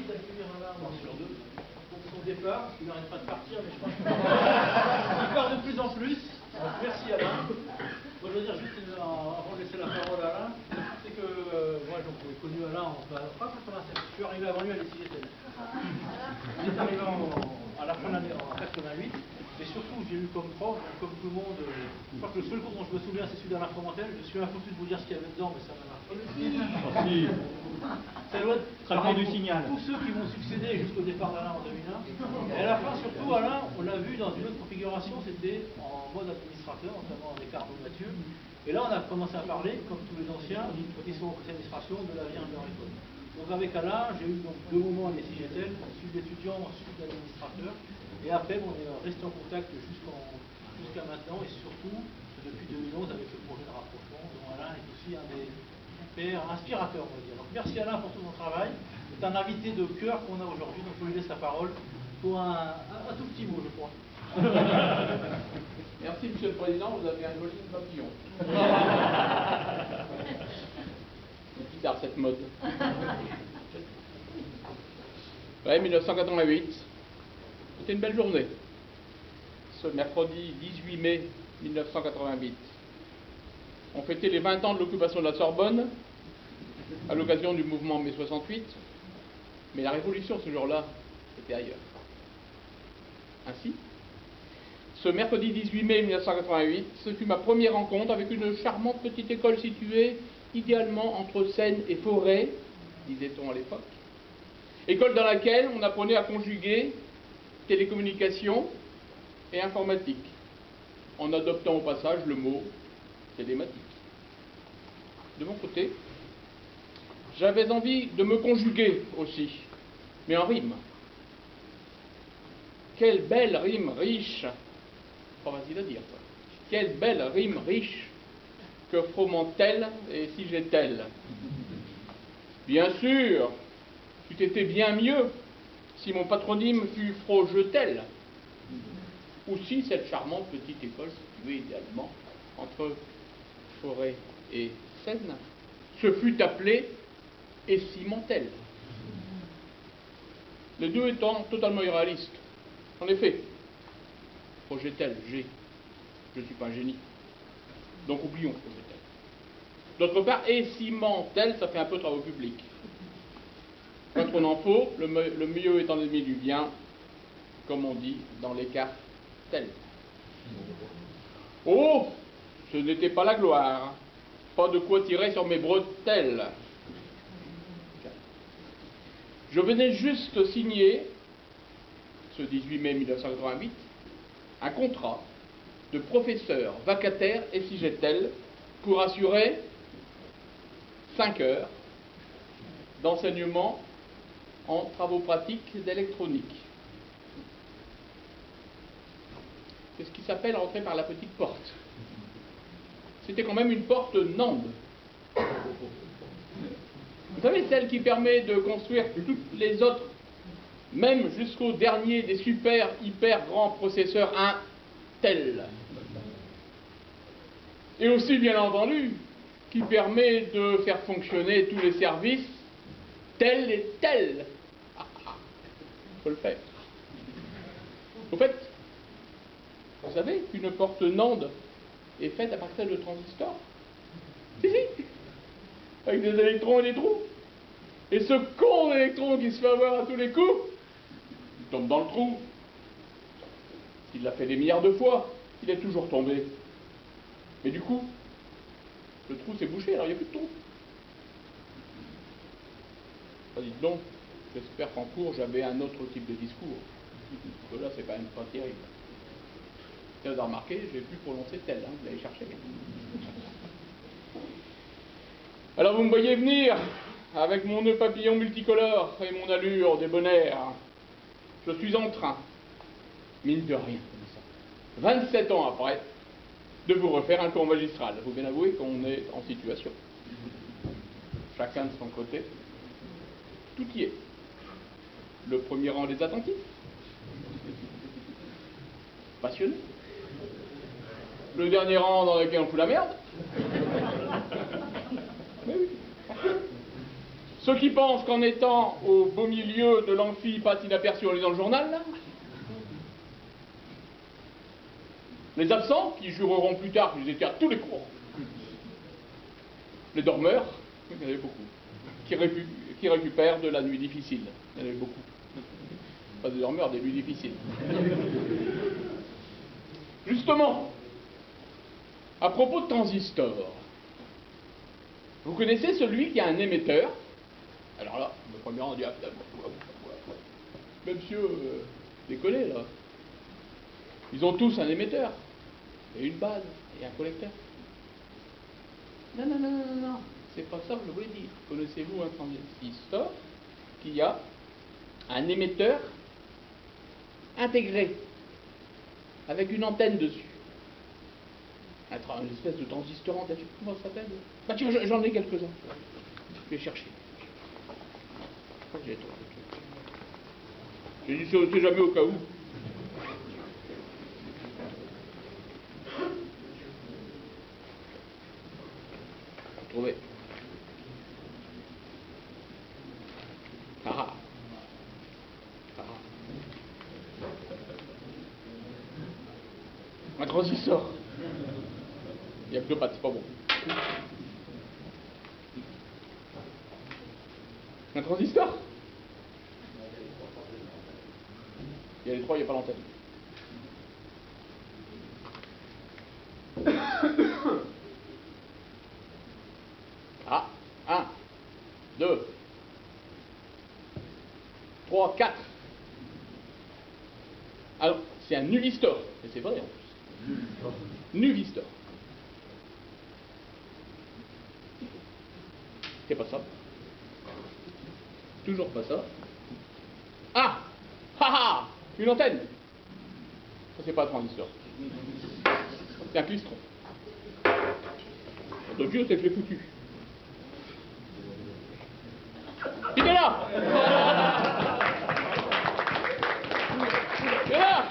d'accueillir Alain pour son départ, parce qu'il n'arrête pas de partir, mais je pense qu'il part de plus en plus. Donc, merci Alain. Moi, je veux dire juste avant de laisser la parole à Alain, c'est que moi j'ai connu Alain en 87. Je suis arrivé avant lui à l'ECGTL. Il est arrivé à la fin de l'année en 88. Et surtout, j'ai eu comme prof, comme tout le monde, je crois que le seul cours dont je me souviens, c'est celui d'Alain Fromentel. Je suis infoutu de vous dire ce qu'il y avait dedans, mais ça m'a marqué. Ça doit être ça prend du signal. Tous ceux qui vont succéder jusqu'au départ d'Alain en 2001. Et à la fin, surtout, Alain, on l'a vu dans une autre configuration, c'était en mode administrateur, notamment avec Arnaud Mathieu. Et là, on a commencé à parler, comme tous les anciens, qui sont au conseil d'administration, de l'avenir de leur école. Donc avec Alain, j'ai eu donc 2 moments à l'ECGTL, celui d'étudiant, ensuite d'administrateur. Et après, on est resté en contact jusqu'à maintenant, et surtout depuis 2011 avec le projet de rapprochement, dont Alain est aussi un des pères inspirateurs, on va dire. Donc merci Alain pour tout ton travail. C'est un invité de cœur qu'on a aujourd'hui, donc je lui laisse la parole pour un tout petit mot, je crois. Merci Monsieur le Président, vous avez un joli papillon. C'est bizarre cette mode. Ouais, 1988. C'était une belle journée. Ce mercredi 18 mai 1988. On fêtait les 20 ans de l'occupation de la Sorbonne, à l'occasion du mouvement mai 68. Mais la révolution ce jour-là était ailleurs. Ainsi, ce mercredi 18 mai 1988, ce fut ma première rencontre avec une charmante petite école située idéalement entre Seine et Forêt, disait-on à l'époque. École dans laquelle on apprenait à conjuguer télécommunications et informatique, en adoptant au passage le mot télématique. De mon côté, j'avais envie de me conjuguer aussi, mais en rime. Quelle belle rime riche, pas facile à dire ça. Quelle belle rime riche que Fromentel et si j'étais. Bien sûr, c'eût été bien mieux si mon patronyme fut Frojetel, ou si cette charmante petite école située idéalement entre Forêt et Seine se fût appelée Essimentel. Les deux étant totalement irréalistes. En effet, Frojetel, je ne suis pas un génie, donc oublions Frojetel. D'autre part, Essimentel, ça fait un peu travaux publics. Quand on en faut, le mieux étant l'ennemi du bien, comme on dit dans les cartes telles. Oh, ce n'était pas la gloire, pas de quoi tirer sur mes bretelles. Je venais juste signer, ce 18 mai 1988, un contrat de professeur vacataire et si j'étais pour assurer 5 heures d'enseignement en travaux pratiques d'électronique. C'est ce qui s'appelle rentrer par la petite porte. C'était quand même une porte Nande. Vous savez, celle qui permet de construire toutes les autres, même jusqu'au dernier des super, hyper grands processeurs Intel. Et aussi, bien entendu, qui permet de faire fonctionner tous les services tels et tels. Faut le faire. Au fait, vous savez qu'une porte Nande est faite à partir de transistors. Si, avec des électrons et des trous. Et ce con d'électron qui se fait avoir à tous les coups, il tombe dans le trou. Il l'a fait des milliards de fois, il est toujours tombé. Mais du coup, le trou s'est bouché, alors il n'y a plus de trou. Dites donc, j'espère qu'en cours, j'avais un autre type de discours. Parce que là, c'est quand même pas terrible. Vous avez remarqué, j'ai pu prononcer tel, hein, vous l'avez cherché. Alors vous me voyez venir, avec mon nœud papillon multicolore et mon allure débonnaire. Je suis en train, mine de rien, comme ça, 27 ans après, de vous refaire un cours magistral. Il faut bien avouer qu'on est en situation. Chacun de son côté. Tout y est. Le premier rang des attentifs. Passionné. Le dernier rang dans lequel on fout la merde. Mais oui. Ceux qui pensent qu'en étant au beau milieu de l'amphi, passe inaperçu en lisant le journal, là. Les absents, qui jureront plus tard qu'ils étaient à tous les cours. Les dormeurs, il y en avait beaucoup. Qui récupèrent de la nuit difficile. Il y en avait beaucoup. Pas des dormeurs, des nuits difficiles. Justement, à propos de transistors, vous connaissez celui qui a un émetteur? Alors là, le premier on dit, ah, mais monsieur, décollez là. Ils ont tous un émetteur, et une base, et un collecteur. Non, non, non, non, non, non, c'est pas ça que je voulais dire. Connaissez-vous un transistor qui a un émetteur intégré, avec une antenne dessus? Une espèce de transistor antenne, comment ça s'appelle? Bah tiens, j'en ai quelques-uns. Je vais chercher. J'ai dit, on ne sait jamais au cas où. Trouvé. Ah. Ah. Un transistor. Il n'y a que deux pattes, c'est pas bon. Un transistor? Il y a les trois, il n'y a pas l'antenne. Ah, 1, 2, 3, 4. Alors, c'est un nuvistor, et c'est vrai en plus. Nuvistor. C'est pas ça. Toujours pas ça. Ah! Ha! Une antenne. Ça, c'est pas un transistor. C'est un clistron. De Dieu, c'est que je l'ai foutu. Il est là! Il est là!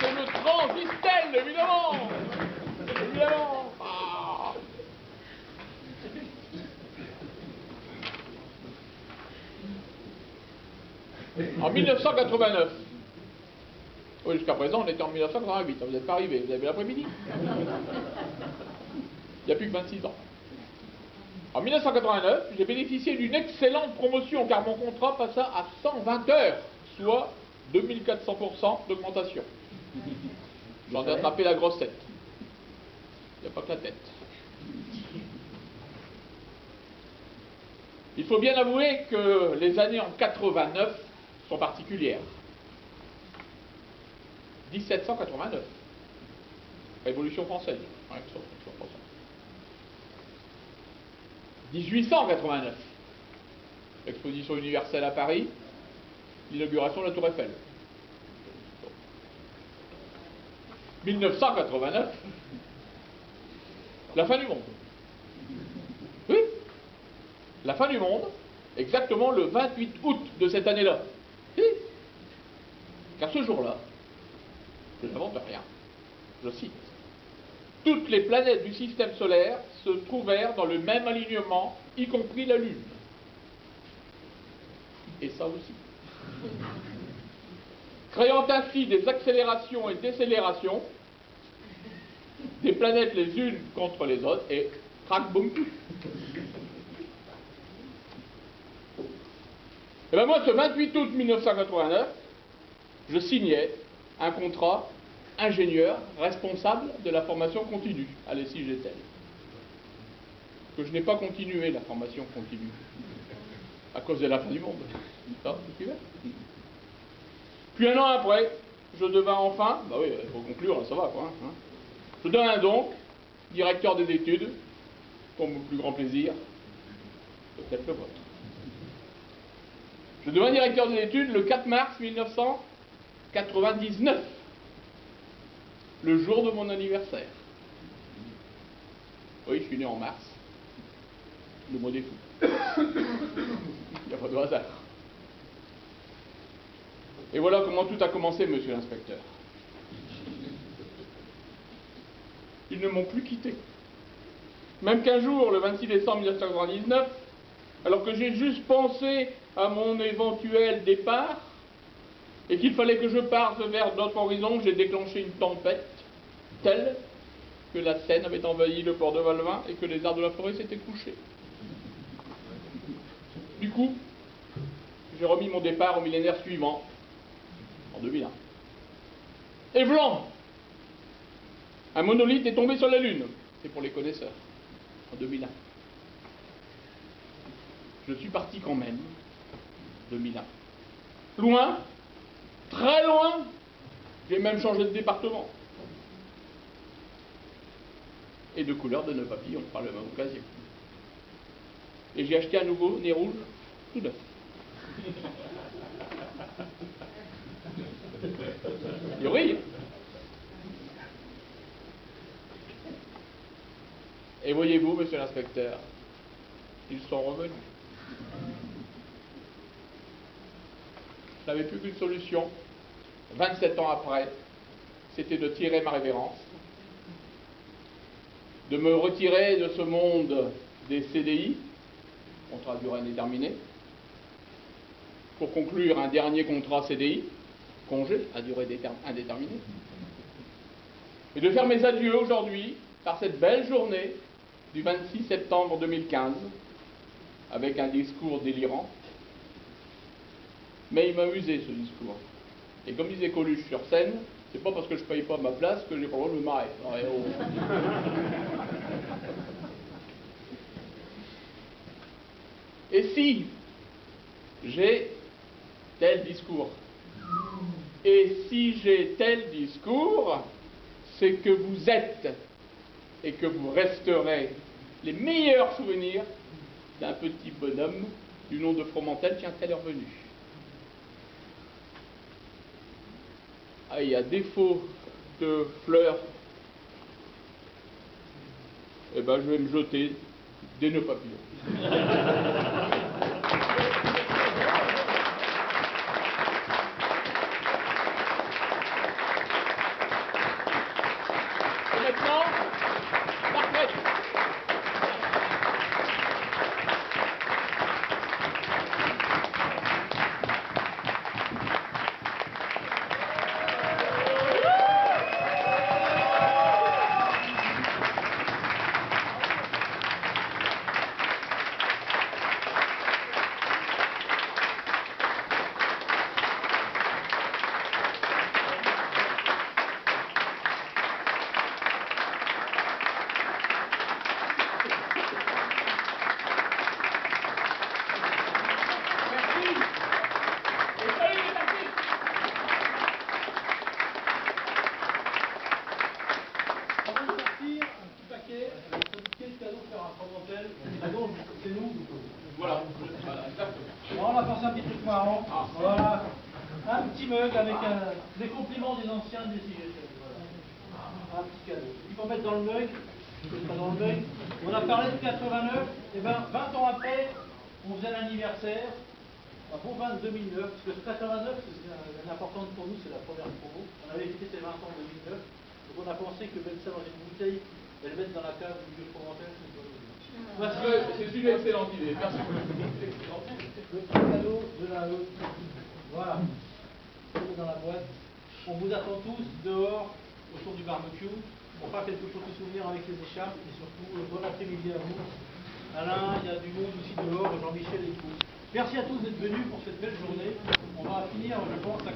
C'est le transistel, évidemment! Évidemment! Ah. En 1989. Oui, jusqu'à présent, on était en 1988. Vous n'êtes pas arrivé, vous avez vu l'après-midi. Il n'y a plus que 26 ans. En 1989, j'ai bénéficié d'une excellente promotion car mon contrat passa à 120 heures, soit 2400% d'augmentation. J'en ai attrapé la grosse tête. Il n'y a pas que la tête. Il faut bien avouer que les années en 89 sont particulières. 1789. Révolution française. Ouais, 1889. Exposition universelle à Paris. L'inauguration de la Tour Eiffel. 1989. La fin du monde. Oui. La fin du monde, exactement le 28 août de cette année-là. Oui. Car ce jour-là, je n'invente rien. Je cite. Toutes les planètes du système solaire se trouvèrent dans le même alignement, y compris la Lune. Et ça aussi. Créant ainsi des accélérations et décélérations, des planètes les unes contre les autres, et crac, boum. Et bien moi, ce 28 août 1989, je signais un contrat ingénieur responsable de la formation continue à l'ESI-GTL. Que je n'ai pas continué la formation continue à cause de la fin du monde. Ça, vous suivez? Puis un an après, je devins enfin, bah oui, il faut conclure, là, ça va quoi. Hein. Je devins donc directeur des études, pour mon plus grand plaisir, peut-être le vôtre. Je devins directeur des études le 4 mars 1999. Le jour de mon anniversaire. Oui, je suis né en mars. Le mois des fous. Il n'y a pas de hasard. Et voilà comment tout a commencé, monsieur l'inspecteur. Ils ne m'ont plus quitté. Même qu'un jour, le 26 décembre 1999, alors que j'ai juste pensé à mon éventuel départ, et qu'il fallait que je parte vers d'autres horizons, j'ai déclenché une tempête telle que la Seine avait envahi le port de Valvin et que les arbres de la forêt s'étaient couchés. Du coup, j'ai remis mon départ au millénaire suivant, en 2001. Et vlan, un monolithe est tombé sur la Lune. C'est pour les connaisseurs, en 2001. Je suis parti quand même, 2001. Loin, très loin, j'ai même changé de département. Et de couleur de nœud papillon par la même occasion. Et j'ai acheté un nouveau nez rouge, tout neuf. Il rit. Et voyez-vous, monsieur l'inspecteur, ils sont revenus. Je n'avais plus qu'une solution, 27 ans après, c'était de tirer ma révérence, de me retirer de ce monde des CDI, contrat à durée indéterminée, pour conclure un dernier contrat CDI, congé à durée indéterminée, et de faire mes adieux aujourd'hui par cette belle journée du 26 septembre 2015, avec un discours délirant. Mais il m'amusait ce discours. Et comme disait Coluche sur scène, c'est pas parce que je paye pas ma place que j'ai pas le droit de me marrer. Ouais, oh. Et si j'ai tel discours, et si j'ai tel discours, c'est que vous êtes et que vous resterez les meilleurs souvenirs d'un petit bonhomme du nom de Fromentel. Tiens, quelle est revenu. Ah, et à défaut de fleurs, eh ben, je vais me jeter des nœuds papillons. Et maintenant, la retraite. C'est nous. Voilà. On a pensé un petit truc marrant. Voilà. Un petit mug avec des compliments des anciens des CGT. Voilà. Un petit cadeau. Il faut mettre dans le mug. Dans le mug. On a parlé de 89. Et bien, 20 ans après, on faisait l'anniversaire. Un bon 2009. Parce que 89, c'est important pour nous, c'est la première promo. On avait fêté ses 20 ans en 2009. Donc on a pensé que mettre ça dans une bouteille et le mettre dans la cave du vieux Fromentel, c'est une bonne idée. C'est une excellente idée. Merci beaucoup. Le cadeau de la haute. Voilà. Dans la boîte. On vous attend tous dehors autour du barbecue. On fera quelques photos souvenirs avec les écharpes et surtout bon après-midi à vous. Alain, il y a du monde aussi dehors, Jean-Michel et tout. Merci à tous d'être venus pour cette belle journée. On va finir, je pense, à